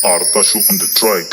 Artashu on the track.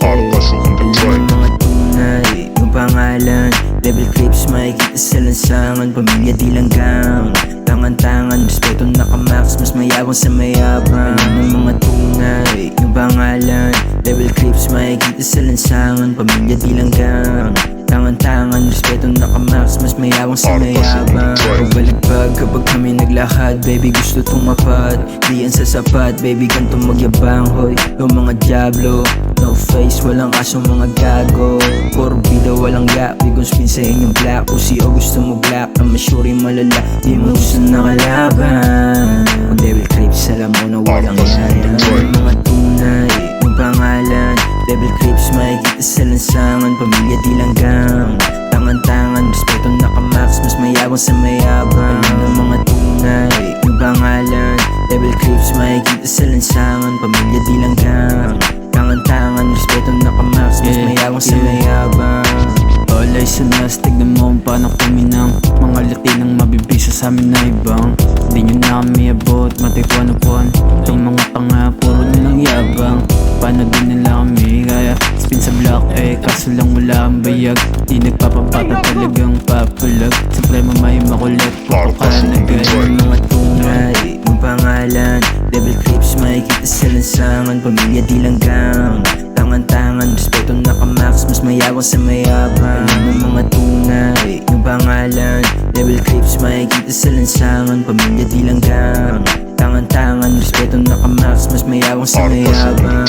Artashu on the track. Mga tunay, yung pangalan Level clips, makikita sa lansangan. Pamilya di langgang, tangan-tangan. Respeto nakamax, mas mayabang sa mayabang. Alam ng mga tunay, yung pangalan Level clips, makikita sa lansangan. Pamilya di langgang, tangan-tangan. Respeto nakamax, mas mayabang sa mayabang. Pagbaligbag kapag kami naglakad, baby gusto tumapat. Di yan sasapat, baby ganito magyabang. Hoy, yung mga diablo, no face, walang asong mga gago. Puro bida, walang yak, bigong spin sa inyong black. Kung si O gusto mo black, ang masyuri malala. Di mo gusto nakalaban. Kung devil clips, alam mo na walang yan. Yung mga tunay, yung pangalan Devil clips, makikita sa lansangan. Pamilya di langgang, tangan-tangan. Respeto nakamax, mas mayabang sa mayabang. Alam ng mga tunay, yung pangalan Devil clips, makikita sa lansangan. Pamilya di langgang, tangan-tangan. Respeto nakamax, mas mayabang sa mayabang. All eyes on us, tignan mo kung paano kuminang. Mga Latinang mabibisa sa amin na ibang. Di nyo na kami abot, matipuan-upuan. Itong mga tanga, puro nilang yabang. Paano din nila kami kaya spin sa block kaso lang wala ang bayag. Di nagpapabata talagang papulag. Supremo may makulit, puto ka na ganun. Mga tunay, yung pangalan Level clips, makikita sa lansangan. Pamilya di langgang, tangan-tangan. Respeto nakamax, mas mayabang sa mayabang. Alam ng mga tunay, yung pangalan Level clips, makikita sa lansangan. Pamilya di langgang, tangan-tangan. Respeto nakamax, mas mayabang sa mayabang.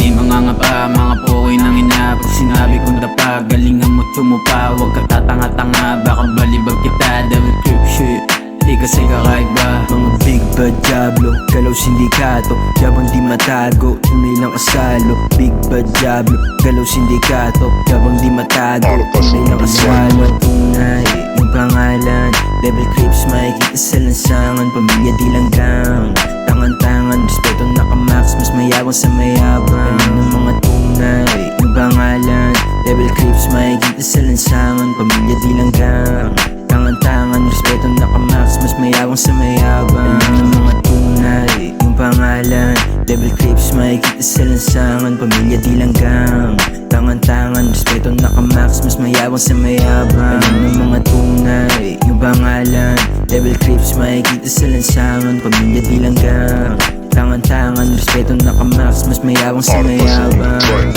Di mangangapa, mga pokoy nang ina. Pag sinabi kong dapa, galingan mo tumupa. Huwag ka tatanga-tanga, baka balibag kita. Devil creep shit, di kasi kakaiba. Mga big bad diablo, galaw sindikato. Yabang di matago, tunay lang asalo. Big bad diablo, galaw sindikato. Yabang di matago, tunay lang asalo. Tunay, yung pangalan Level clips, makikita sa lansangan. Pamilya di langgang, tangan-tangan. Respeto nakamax, mas mayabang sa mayabang. Alam ng mga tunay, yung pangalan Level clips, makikita sa lansangan. Pamilya di langgang, tangan-tangan. Respeto nakamax, mas mayabang sa mayabang. Alam ng mga tunay, yung pangalan Level clips, makikita sa lansangan. Pamilya di langgang, tangan-tangan. Respeto nakamax, mas mayabang sa mayabang. Alam ng mga tunay, yung pangalan Level clips, makikita sa lansangan. Pamilya di langgang, tangan-tangan. Respeto nakamax, mas mayabang sa mayabang.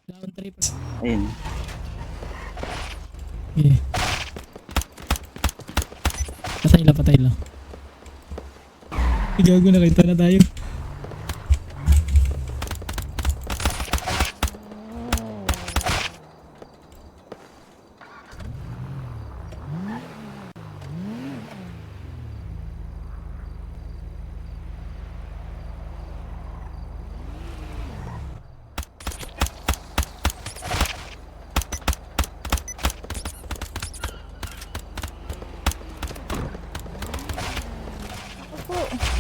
Down trip. Ayun. Okay. Patay lang. Gago, nakita na tayo. Po.